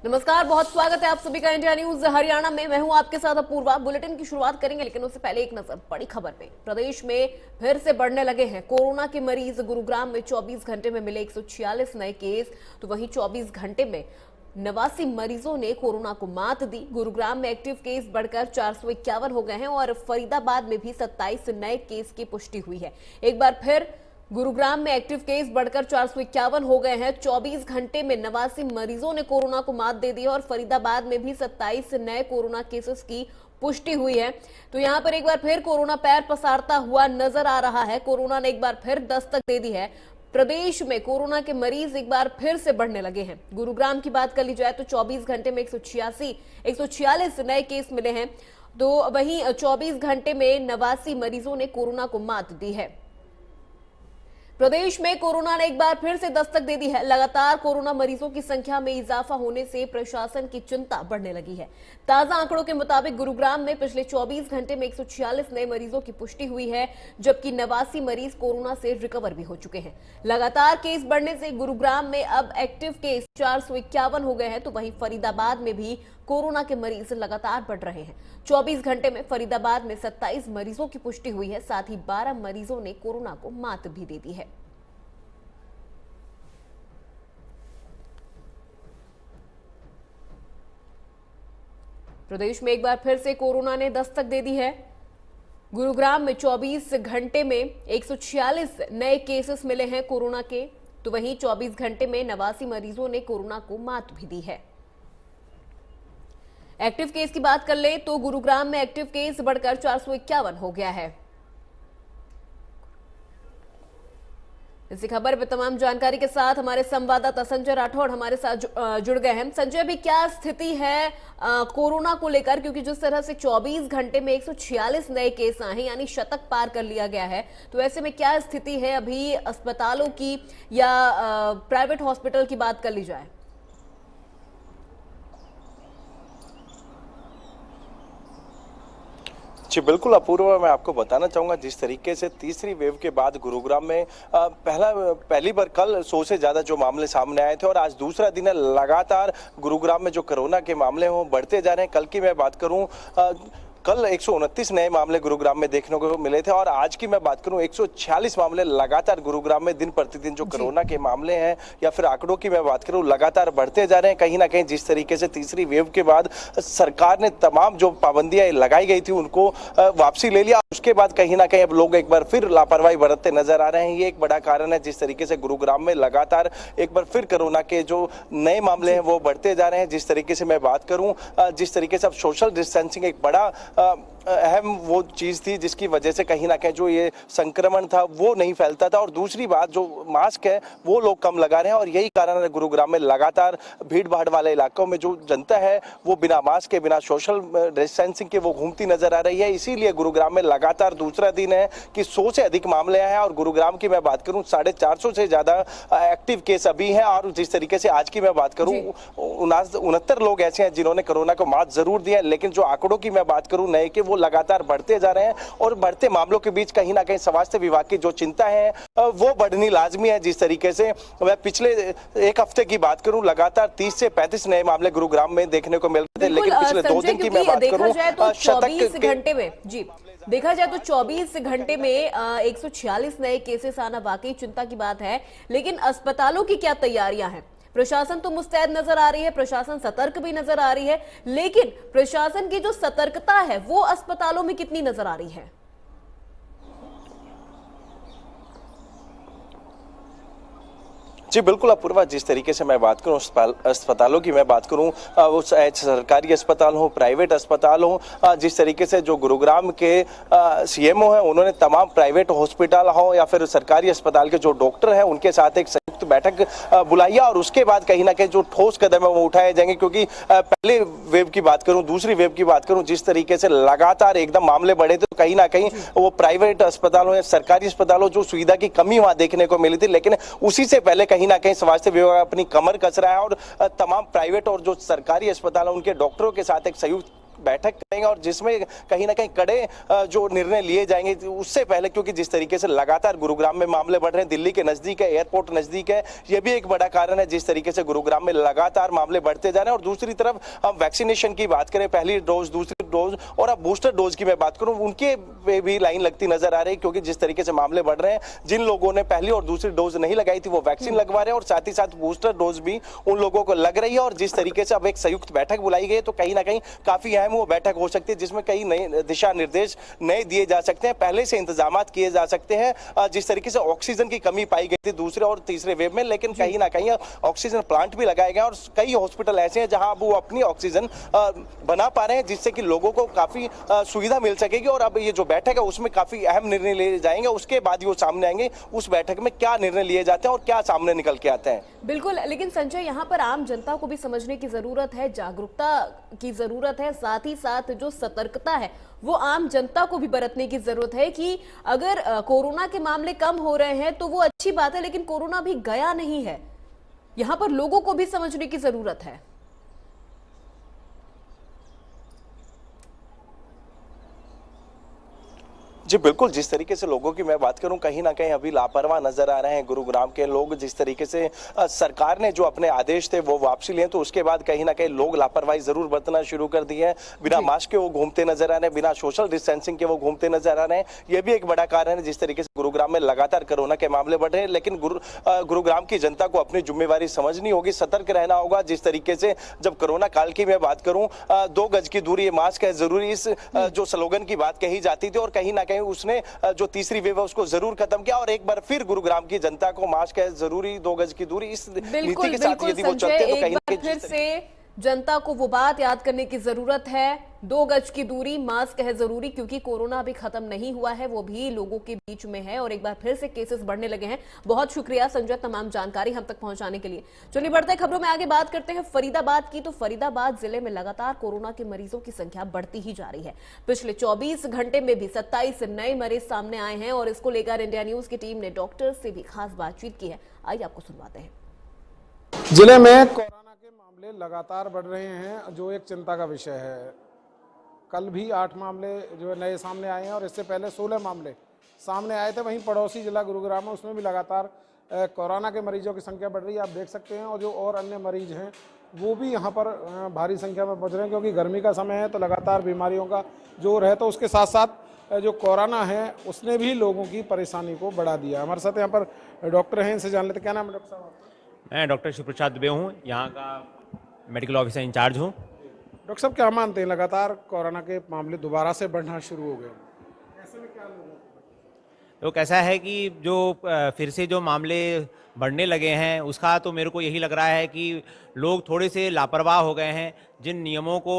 नमस्कार, बहुत स्वागत है आप सभी का इंडिया न्यूज हरियाणा में। मैं हूं आपके साथ अपूर्वा। बुलेटिन की शुरुआत करेंगे, लेकिन उससे पहले एक नजर बड़ी खबर पे। प्रदेश में फिर से बढ़ने लगे हैं कोरोना के मरीज। गुरुग्राम में 24 घंटे में मिले 146 नए केस, तो वहीं 24 घंटे में 89 मरीजों ने कोरोना को मात दी। गुरुग्राम में एक्टिव केस बढ़कर 451 हो गए हैं और फरीदाबाद में भी 27 नए केस की पुष्टि हुई है। एक बार फिर गुरुग्राम में एक्टिव केस बढ़कर 451 हो गए हैं। 24 घंटे में 89 मरीजों ने कोरोना को मात दे दी और फरीदाबाद में भी 27 नए कोरोना केसेस की पुष्टि हुई है। तो यहां पर एक बार फिर कोरोना पैर पसारता हुआ नजर आ रहा है। कोरोना ने एक बार फिर दस्तक दे दी है। प्रदेश में कोरोना के मरीज एक बार फिर से बढ़ने लगे हैं। गुरुग्राम की बात कर ली जाए तो 24 घंटे में 146 नए केस मिले हैं, तो वहीं 24 घंटे में 89 मरीजों ने कोरोना को मात दी है। प्रदेश में कोरोना ने एक बार फिर से दस्तक दे दी है। लगातार कोरोना मरीजों की संख्या में इजाफा होने से प्रशासन की चिंता बढ़ने लगी है। ताजा आंकड़ों के मुताबिक गुरुग्राम में पिछले 24 घंटे में 146 नए मरीजों की पुष्टि हुई है, जबकि 89 मरीज कोरोना से रिकवर भी हो चुके हैं। लगातार केस बढ़ने से गुरुग्राम में अब एक्टिव केस 451 हो गए हैं, तो वहीं फरीदाबाद में भी कोरोना के मरीज लगातार बढ़ रहे हैं। 24 घंटे में फरीदाबाद में 27 मरीजों की पुष्टि हुई है, साथ ही 12 मरीजों ने कोरोना को मात भी दे दी है। प्रदेश में एक बार फिर से कोरोना ने दस्तक दे दी है। गुरुग्राम में 24 घंटे में 146 नए केसेस मिले हैं कोरोना के, तो वहीं 24 घंटे में 89 मरीजों ने कोरोना को मात भी दी है। एक्टिव केस की बात कर ले तो गुरुग्राम में एक्टिव केस बढ़कर 451 हो गया है। इसी खबर पर तमाम जानकारी के साथ हमारे संवाददाता संजय राठौड़ हमारे साथ जुड़ गए हैं। संजय, अभी क्या स्थिति है कोरोना को लेकर, क्योंकि जिस तरह से 24 घंटे में 146 नए केस आए हैं, यानी शतक पार कर लिया गया है, तो ऐसे में क्या स्थिति है अभी अस्पतालों की या प्राइवेट हॉस्पिटल की बात कर ली जाए? जी बिल्कुल अपूर्व, मैं आपको बताना चाहूँगा जिस तरीके से तीसरी वेव के बाद गुरुग्राम में पहली बार कल 100 से ज़्यादा जो मामले सामने आए थे और आज दूसरा दिन है लगातार गुरुग्राम में जो कोरोना के मामले हों बढ़ते जा रहे हैं। कल की मैं बात करूँ, कल 129 नए मामले गुरुग्राम में देखने को मिले थे और आज की मैं बात करूं 146 मामले लगातार गुरुग्राम में दिन प्रतिदिन जो कोरोना के मामले हैं या फिर आंकड़ों की मैं बात करूं लगातार बढ़ते जा रहे हैं। कहीं ना कहीं जिस तरीके से तीसरी वेव के बाद सरकार ने तमाम जो पाबंदियां लगाई गई थी उनको वापसी ले लिया, उसके बाद कहीं ना कहीं अब लोग एक बार फिर लापरवाही बरतते नजर आ रहे हैं। ये एक बड़ा कारण है जिस तरीके से गुरुग्राम में लगातार एक बार फिर कोरोना के जो नए मामले हैं वो बढ़ते जा रहे हैं। जिस तरीके से मैं बात करूं, जिस तरीके से अब सोशल डिस्टेंसिंग एक बड़ा अहम वो चीज थी जिसकी वजह से कहीं ना कहीं जो ये संक्रमण था वो नहीं फैलता था, और दूसरी बात जो मास्क है वो लोग कम लगा रहे हैं और यही कारण है गुरुग्राम में लगातार भीड़ भाड़ वाले इलाकों में जो जनता है वो बिना मास्क के बिना सोशल डिस्टेंसिंग के वो घूमती नजर आ रही है। इसीलिए गुरुग्राम में लगातार दूसरा दिन है कि 100 से अधिक मामले हैं और गुरुग्राम की मैं बात करूं 450 से ज्यादा एक्टिव केस अभी हैं। और जिस तरीके से आज की मैं बात करूं 69 लोग ऐसे हैं जिन्होंने कोरोना को मात जरूर दी है, लेकिन जो आंकड़ों की मैं बात करूं नए के वो लगातार बढ़ते जा रहे हैं और बढ़ते मामलों के बीच कहीं ना कहीं स्वास्थ्य विभाग की जो चिंता है वो बढ़नी लाजमी है। जिस तरीके से मैं पिछले एक हफ्ते की बात करूं लगातार 30 से 35 नए मामले गुरुग्राम में देखने को मिलते थे, लेकिन पिछले 2 दिन की मैं बात करूं 24 घंटे में देखा जाए तो 24 घंटे में 146 नए केसेस आना वाकई चिंता की बात है। लेकिन अस्पतालों की क्या तैयारियां हैं? प्रशासन तो मुस्तैद नजर आ रही है, प्रशासन सतर्क भी नजर आ रही है, लेकिन प्रशासन की जो सतर्कता है वो अस्पतालों में कितनी नजर आ रही है? जी बिल्कुल अपूर्वा, जिस तरीके से मैं बात करूं अस्पतालों की मैं बात करूं वो सरकारी अस्पताल हो प्राइवेट अस्पताल हो, जिस तरीके से जो गुरुग्राम के सीएमओ हैं उन्होंने तमाम प्राइवेट हॉस्पिटल हो या फिर सरकारी अस्पताल के जो डॉक्टर हैं उनके साथ एक संयुक्त बैठक बुलाई और उसके बाद कहीं ना कहीं जो ठोस कदम है वो उठाए जाएंगे। क्योंकि पहले वेव की बात करूं दूसरी वेव की बात करूं जिस तरीके से लगातार एकदम मामले बढ़े थे, तो कहीं ना कहीं वो प्राइवेट अस्पतालों या सरकारी अस्पतालों जो सुविधा की कमी वहां देखने को मिली थी, लेकिन उसी से पहले कहीं ना कहीं स्वास्थ्य विभाग अपनी कमर कस रहा है और तमाम प्राइवेट और जो सरकारी अस्पताल है उनके डॉक्टरों के साथ एक संयुक्त बैठक करेंगे और जिसमें कहीं ना कहीं कड़े जो निर्णय लिए जाएंगे उससे पहले, क्योंकि जिस तरीके से लगातार गुरुग्राम में मामले बढ़ रहे हैं, दिल्ली के नजदीक है, एयरपोर्ट नजदीक है, यह भी एक बड़ा कारण है जिस तरीके से गुरुग्राम में लगातार मामले बढ़ते जा रहे हैं। और दूसरी तरफ हम वैक्सीनेशन की बात करें, पहली डोज, दूसरी डोज और अब बूस्टर डोज की मैं बात करूं, उनके पे भी लाइन लगती नजर आ रही है, क्योंकि जिस तरीके से मामले बढ़ रहे हैं, जिन लोगों ने पहली और दूसरी डोज नहीं लगाई थी वो वैक्सीन लगवा रहे हैं और साथ ही साथ बूस्टर डोज भी उन लोगों को लग रही है। और जिस तरीके से अब एक संयुक्त बैठक बुलाई गई है तो कहीं ना कहीं काफी अहम वो बैठक हो सकती है, जिसमें कई नए दिशा निर्देश नए दिए जा सकते हैं, पहले से इंतजाम किए जा सकते हैं। जिस तरीके से ऑक्सीजन की कमी पाई गई थी दूसरे और तीसरे वेव में, लेकिन कहीं ना कहीं ऑक्सीजन प्लांट भी लगाए गए और कई हॉस्पिटल ऐसे हैं जहां वो अपनी ऑक्सीजन बना पा रहे हैं, जिससे कि लोगों को काफी सुविधा मिल सकेगी। और अब ये जो बैठक है उसमें काफी अहम निर्णय लिए जाएंगे, उसके बाद ही वो सामने आएंगे उस बैठक में क्या निर्णय लिए जाते हैं और क्या सामने निकल के आते हैं। बिल्कुल, लेकिन संजय, यहाँ पर आम जनता को भी समझने की जरूरत है, जागरूकता की जरूरत है, साथ ही साथ जो सतर्कता है वो आम जनता को भी बरतने की जरूरत है कि अगर कोरोना के मामले कम हो रहे हैं तो वो अच्छी बात है, लेकिन कोरोना भी गया नहीं है। यहाँ पर लोगों को भी समझने की जरूरत है। जी बिल्कुल, जिस तरीके से लोगों की मैं बात करूं, कहीं ना कहीं अभी लापरवाह नजर आ रहे हैं गुरुग्राम के लोग। जिस तरीके से सरकार ने जो अपने आदेश थे वो वापसी लिए, तो उसके बाद कहीं ना कहीं लोग लापरवाही जरूर बरतना शुरू कर दी है। बिना मास्क के वो घूमते नजर आ रहे हैं, बिना सोशल डिस्टेंसिंग के वो घूमते नजर आ रहे हैं। ये भी एक बड़ा कारण है जिस तरीके से गुरुग्राम में लगातार कोरोना के मामले बढ़ रहे हैं। लेकिन गुरुग्राम की जनता को अपनी जिम्मेवारी समझनी होगी, सतर्क रहना होगा। जिस तरीके से जब कोरोना काल की मैं बात करूं, 2 गज की दूरी, मास्क है जरूरी, इस जो स्लोगन की बात कही जाती थी और कहीं ना कहीं उसने जो तीसरी वेव है उसको जरूर खत्म किया। और एक बार फिर गुरुग्राम की जनता को मास्क है जरूरी, 2 गज की दूरी, इस नीति के साथ यदि वो चलते तो कहीं ना कहीं फिर से जनता को वो बात याद करने की जरूरत है, 2 गज की दूरी, मास्क है जरूरी, क्योंकि कोरोना अभी खत्म नहीं हुआ है, वो भी लोगों के बीच में है और एक बार फिर से केसेस बढ़ने लगे हैं। बहुत शुक्रिया संजय तमाम जानकारी हम तक पहुंचाने के लिए। चलिए बढ़ते खबरों में आगे बात करते हैं फरीदाबाद की। तो फरीदाबाद जिले में लगातार कोरोना के मरीजों की संख्या बढ़ती ही जा रही है। पिछले 24 घंटे में भी 27 नए मरीज सामने आए हैं और इसको लेकर इंडिया न्यूज की टीम ने डॉक्टर से भी खास बातचीत की है। आइए आपको सुनवाते हैं। जिले में कोरोना के मामले लगातार बढ़ रहे हैं, जो एक चिंता का विषय है। कल भी 8 मामले जो है नए सामने आए हैं और इससे पहले 16 मामले सामने आए थे। वहीं पड़ोसी जिला गुरुग्राम है, उसमें भी लगातार कोरोना के मरीजों की संख्या बढ़ रही है, आप देख सकते हैं। और जो और अन्य मरीज हैं वो भी यहाँ पर भारी संख्या में पहुँच रहे हैं, क्योंकि गर्मी का समय है तो लगातार बीमारियों का जोर है। तो उसके साथ साथ जो कोरोना है उसने भी लोगों की परेशानी को बढ़ा दिया। हमारे साथ यहाँ पर डॉक्टर हैं, इनसे जान लेते। क्या नाम है डॉक्टर साहब? मैं डॉक्टर शिव प्रसाद दुबे हूँ, यहाँ का मेडिकल ऑफिसर इंचार्ज हूँ। डॉक्टर साहब, क्या मानते हैं लगातार कोरोना के मामले दोबारा से बढ़ना शुरू हो गए, ऐसे में क्या लोगों को? तो कैसा है कि जो फिर से जो मामले बढ़ने लगे हैं उसका तो मेरे को यही लग रहा है कि लोग थोड़े से लापरवाह हो गए हैं। जिन नियमों को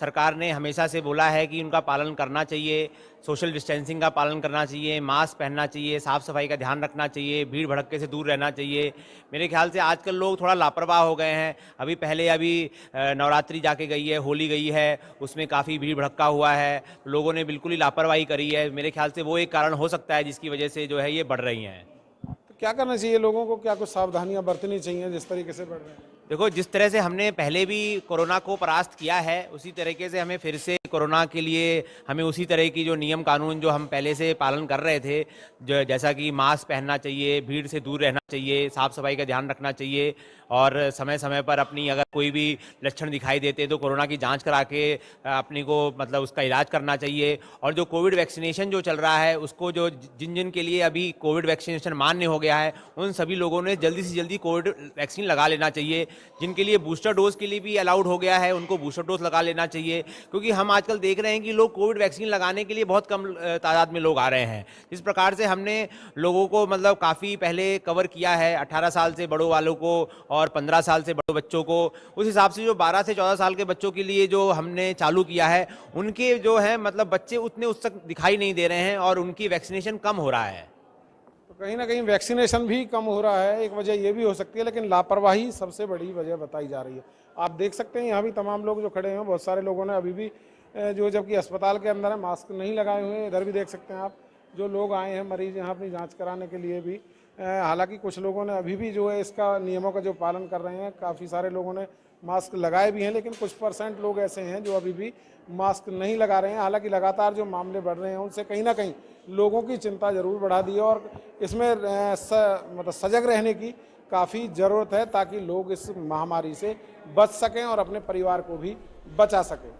सरकार ने हमेशा से बोला है कि उनका पालन करना चाहिए, सोशल डिस्टेंसिंग का पालन करना चाहिए, मास्क पहनना चाहिए, साफ़ सफाई का ध्यान रखना चाहिए, भीड़ भड़क्के से दूर रहना चाहिए, मेरे ख्याल से आजकल लोग थोड़ा लापरवाह हो गए हैं। अभी नवरात्रि जाके गई है, होली गई है, उसमें काफ़ी भीड़ भड़क्का हुआ है, लोगों ने बिल्कुल ही लापरवाही करी है। मेरे ख्याल से वो एक कारण हो सकता है जिसकी वजह से जो है ये बढ़ रही हैं। तो क्या करना चाहिए लोगों को, क्या कुछ सावधानियां बरतनी चाहिए जिस तरीके से बढ़ रहे हैं? देखो, जिस तरह से हमने पहले भी कोरोना को परास्त किया है उसी तरीके से हमें फिर से कोरोना के लिए हमें उसी तरह की जो नियम कानून जो हम पहले से पालन कर रहे थे, जो जैसा कि मास्क पहनना चाहिए, भीड़ से दूर रहना चाहिए, साफ़ सफाई का ध्यान रखना चाहिए और समय समय पर अपनी अगर कोई भी लक्षण दिखाई देते तो कोरोना की जांच करा के अपनी को मतलब उसका इलाज करना चाहिए। और जो कोविड वैक्सीनेशन जो चल रहा है उसको जो जिन जिन के लिए अभी कोविड वैक्सीनेशन मान्य हो गया है उन सभी लोगों ने जल्दी से जल्दी कोविड वैक्सीन लगा लेना चाहिए। जिनके लिए बूस्टर डोज के लिए भी अलाउड हो गया है उनको बूस्टर डोज लगा लेना चाहिए, क्योंकि हम आजकल देख रहे हैं कि लोग कोविड वैक्सीन लगाने के लिए बहुत कम तादाद में लोग आ रहे हैं। जिस प्रकार से हमने लोगों को मतलब काफ़ी पहले कवर किया है 18 साल से बड़ों वालों को और 15 साल से बड़ों बच्चों को, उस हिसाब से जो 12 से 14 साल के बच्चों के लिए जो हमने चालू किया है उनके जो है मतलब बच्चे उतने उस तक दिखाई नहीं दे रहे हैं और उनकी वैक्सीनेशन कम हो रहा है। कहीं ना कहीं वैक्सीनेशन भी कम हो रहा है, एक वजह ये भी हो सकती है, लेकिन लापरवाही सबसे बड़ी वजह बताई जा रही है। आप देख सकते हैं यहाँ भी तमाम लोग जो खड़े हैं, बहुत सारे लोगों ने अभी भी जो जबकि अस्पताल के अंदर है मास्क नहीं लगाए हुए हैं। इधर भी देख सकते हैं आप, जो लोग आए हैं मरीज यहाँ अपनी जांच कराने के लिए भी, हालांकि कुछ लोगों ने अभी भी जो है इसका नियमों का जो पालन कर रहे हैं, काफ़ी सारे लोगों ने मास्क लगाए भी हैं, लेकिन कुछ परसेंट लोग ऐसे हैं जो अभी भी मास्क नहीं लगा रहे हैं। हालांकि लगातार जो मामले बढ़ रहे हैं उनसे कहीं ना कहीं लोगों की चिंता जरूर बढ़ा दी है और इसमें मतलब सजग रहने की काफ़ी ज़रूरत है ताकि लोग इस महामारी से बच सकें और अपने परिवार को भी बचा सकें।